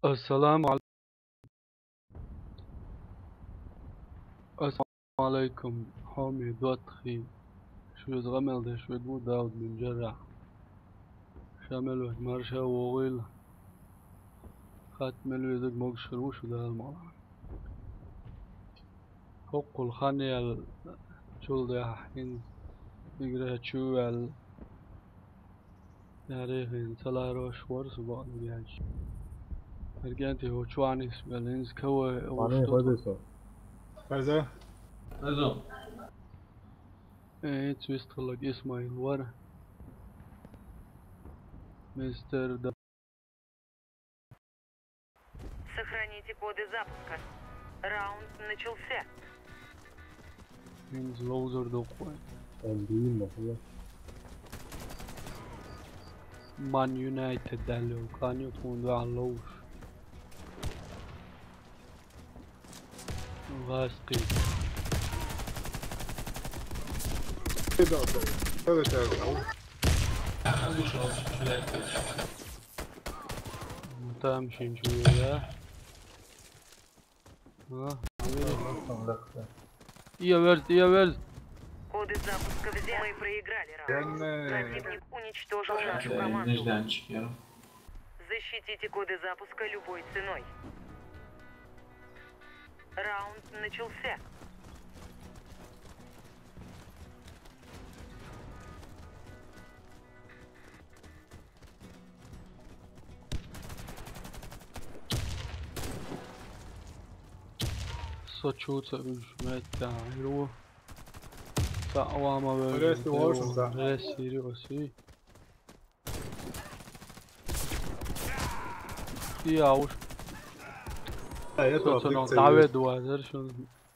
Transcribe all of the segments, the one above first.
السلام عليكم حامد وطخي شوية غمل شوية مو داود من جرع شامل ومرشا وغيل ختم الويدك مقشر وشو ده المرة حق الخاني شول ده حين يقرأ شو تاريخ سلا روش ورس وبعض بيعيش رجعتي هو شوانيس بالإنس كوي Pane Hodesa. كذا Also, ايه تويستر اسماعيل ورا مستر دا Сохраните коды запуска. Раунд начался. إنز لوزر دوقوي Değil mi? مان يونايتد دالو كان يكون ذا اللوش غاسقي كده كده كده angeschaut, vielleicht. متامشين شوية ها يا ورز Коды запуска взяты. Мы проиграли раунд. Противник уничтожил нашу команду. Нежданчик, я. Защитите коды запуска любой ценой. Раунд начался. Сочуца мета хиро саама Рести Washington, да. Рести يا وش يطلع دعوة دوازر شو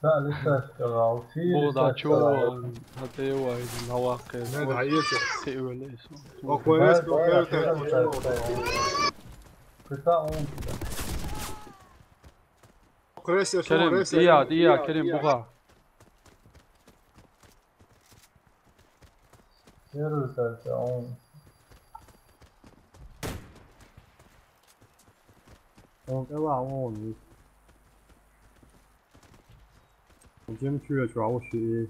لا لسه اشتغل في بوضع شو هتي وايد نواقع انا عيسى سيئة ليس وكويس وكويس قطع كريس كريم ديا كريم بقى يرسل cái bảo我你进去的主要是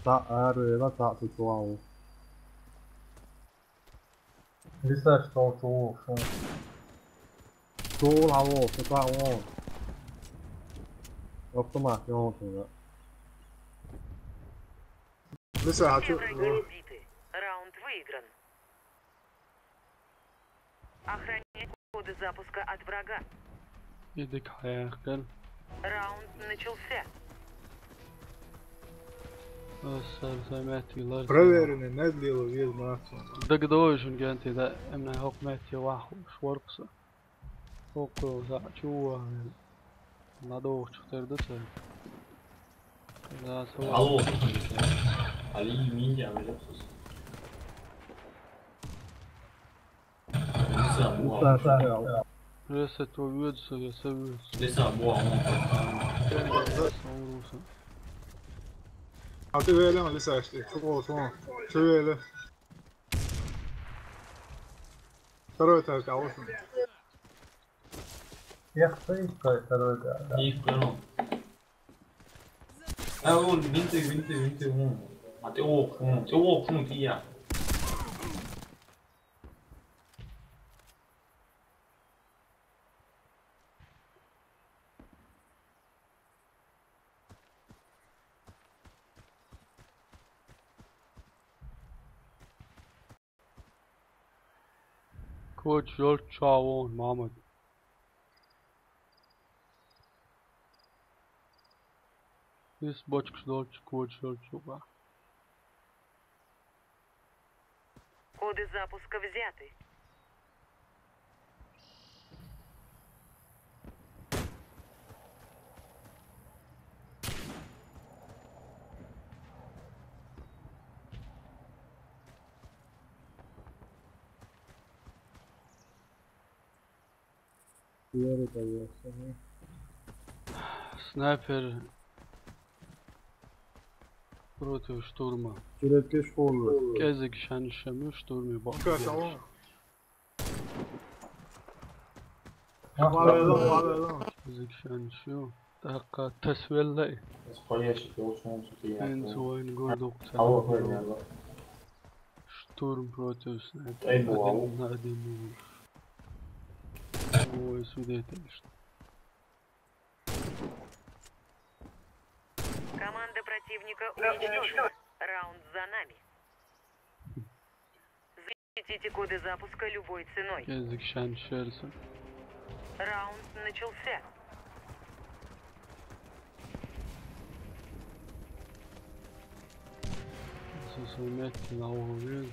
打对那打的主要لسه اشتغل شو العوض قطع عوض автомат يوم لسه Все هتشوف враги убиты. Раунд выигран. Охранять коды запуска от врага. يدك حياكل Раунд начался. صار سمعتي لارز проверенный ندلي ويز ماكسون دق دوشن كانتي دا امنا هوك ماتي واحد شورقصة هوك شو надо четырдыцы да сова Алло, Ali Mídia, melhor pessoa. لسه توجد يسوي Dessa boa صوروسا هتبقى لسه خلاص شويه второй этаж عوضنا يخفي второй да E não. É o 21. Até o Ocum dia. كوتش جول تشاوون محمد This бочка ждолч коуч жолчуга Коды запуска взяты. снайпер против штурма Sürekli şorlu. кезик шаншаму штурми бо كاس عوض Valeu. زكشان شو دقة تسويل لأي Squash, eu sou um إنس وين قردوك Aua, تلعب شتورم بروتوس أي بوعو. نادي هو سوديت Команда противника уничтожена. Раунд за нами. Защитите коды запуска любой ценой. زكشان شيرسون Раунд начался. سوسوميت ناوغين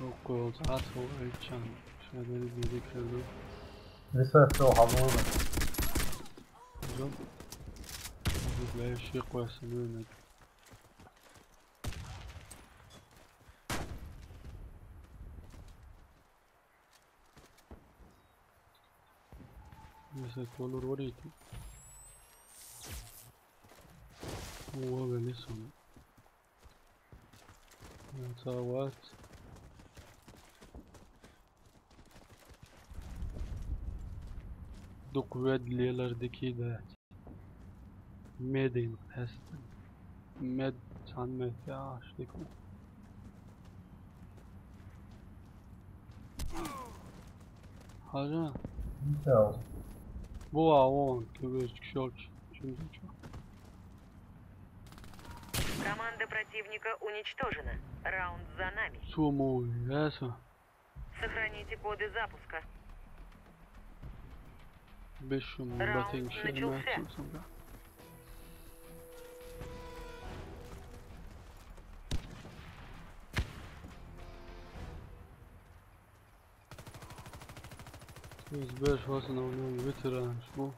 وقول تعاطوا أيتشان شادر بيدك شادر لسه يفتحوا حمونا. زم أجيب له شيء كويس منك لسه تقول وريتي هو بلسهم مساواة دوك ويد ليلردكي دات ميدين هستن ميد عن ميت عاش ديكو حاجة Então, بوا وون كبيرك شوش شمزك Команда противника уничтожена. Раунд за нами. سومو ياسا Сохраните коды запуска. بشم Раунд باتنك شيء начался. ما تسمع باش وصلنا ونوم فيتران شو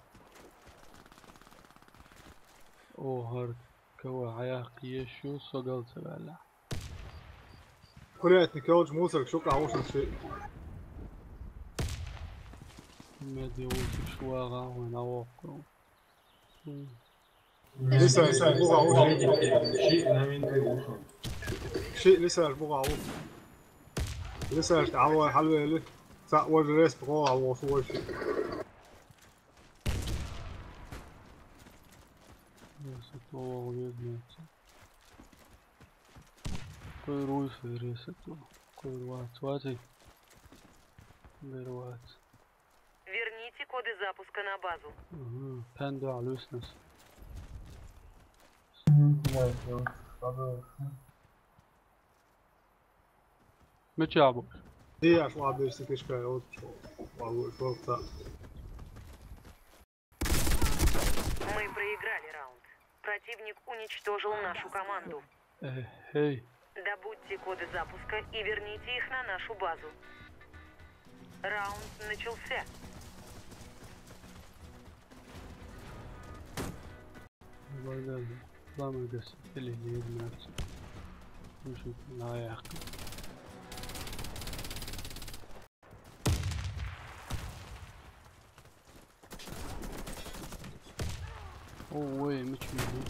او هارد كوا عياقية شو صقلت بلا Kuriet Nikolić Musak šukā ušas مدي وصل شو وانا وقرو لسه بوغا شيء نامين تقول شيء لسه بوغا لسه تعوى حلوة لك سأول ريس بقوة وصول شيء ريست وغير نفسه كل روي في ريست كل وات واتي غير وات Верните коды запуска на базу. باندو على لوسنس ما تشعبوا هي شو عم بيرسي كشكا يوت شو بتاع Мы проиграли раунд. Противник уничтожил нашу команду. هي Добудьте коды запуска и верните их на нашу базу. Раунд начался. والله لا ما قصت اللي يد نفسه نشوف لا يعقل اوه مش مني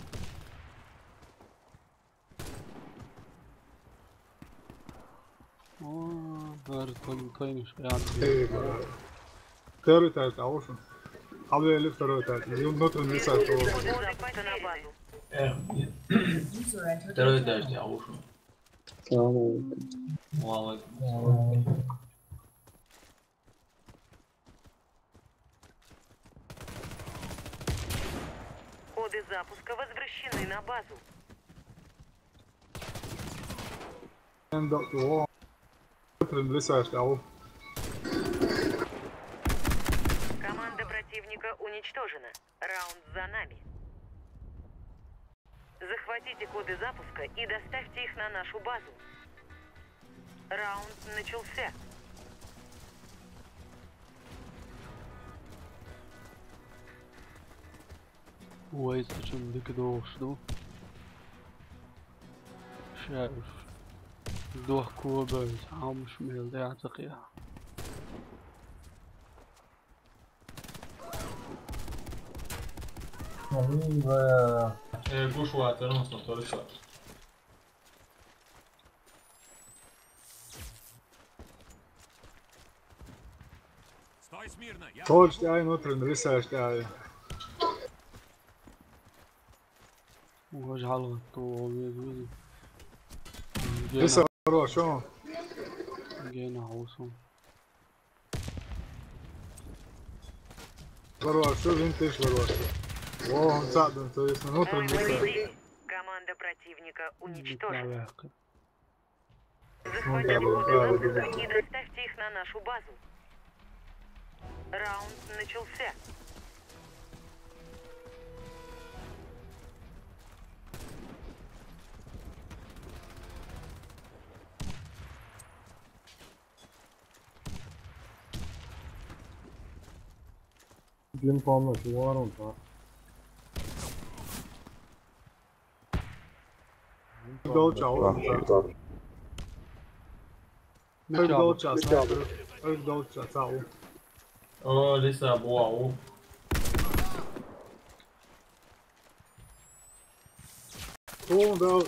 هارد طينش يعني Второй этаж, а уж حلوة لك второй этаж نوتر لسه Коды запуска на базу. Второй этаж, я ушел. Мало. Коды запуска возвращены на базу. نوتر لسه تعوى Команда противника уничтожена. Раунд за нами. Захватите коды запуска и доставьте их на нашу базу. Раунд начался. Ой, зачем дик дошло? شايف دوح كوبا عم شمال ده يعتقيها Push water, non sto solo shot. Точно, ай, внутренне, рисаешь, ай. واجعل غطوه ويزوز Рисаешь, شو؟ جينا عوصهم Варвар, что винтишь, Варвар? О, он садан, то есть Мы внутренне рисаешь. победили. Команда противника уничтожена. بتاع Захватите Ну, коды да, запуска да, да. и доставьте их на нашу базу. Раунд начался.军方的说了他， Долго чау. Ơi долго чау, ơi долго чау. Лиса, вау. О, да.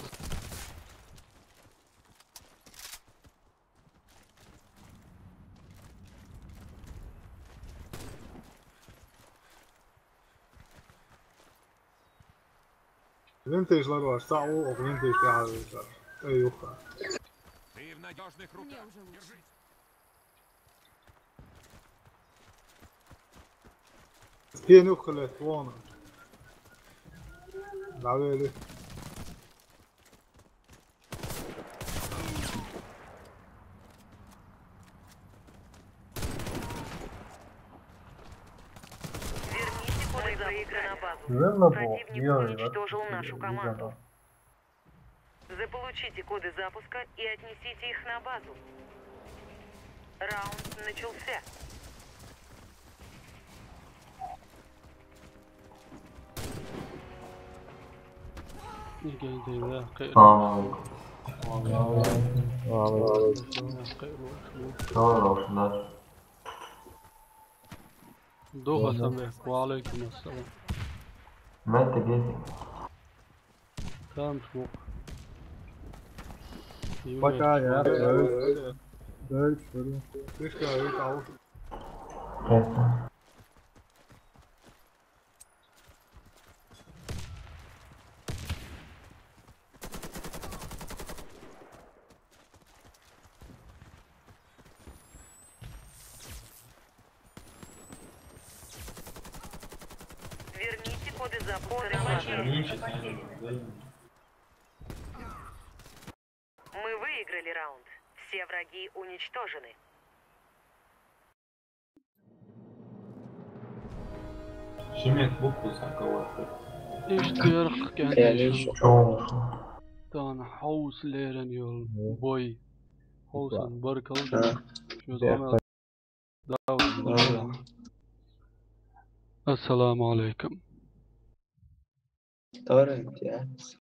Винтиш, Варвар, чау, ох, винтиш, я, эй, юха. Ты в надежных руках. Держись. Спин юха, вон. Давай, Верните коды запуска на базу. Верно, Противник уничтожил нашу команду. Заполучите коды запуска и отнесите их на базу. Раунд начался. يجي ذا قيل دوغا سمعك وعليكم السلام ما انت جيت. كام شوق пока я дальше. Фишка, эй, чау. Верните коды запуска на базу. Мы выиграли раунд. Все враги уничтожены. Шумит букву саковой. ايش تيرق كان تان حوس ليرن يول بوي حوسن بركل شو زعما داود السلام عليكم تورنت يعني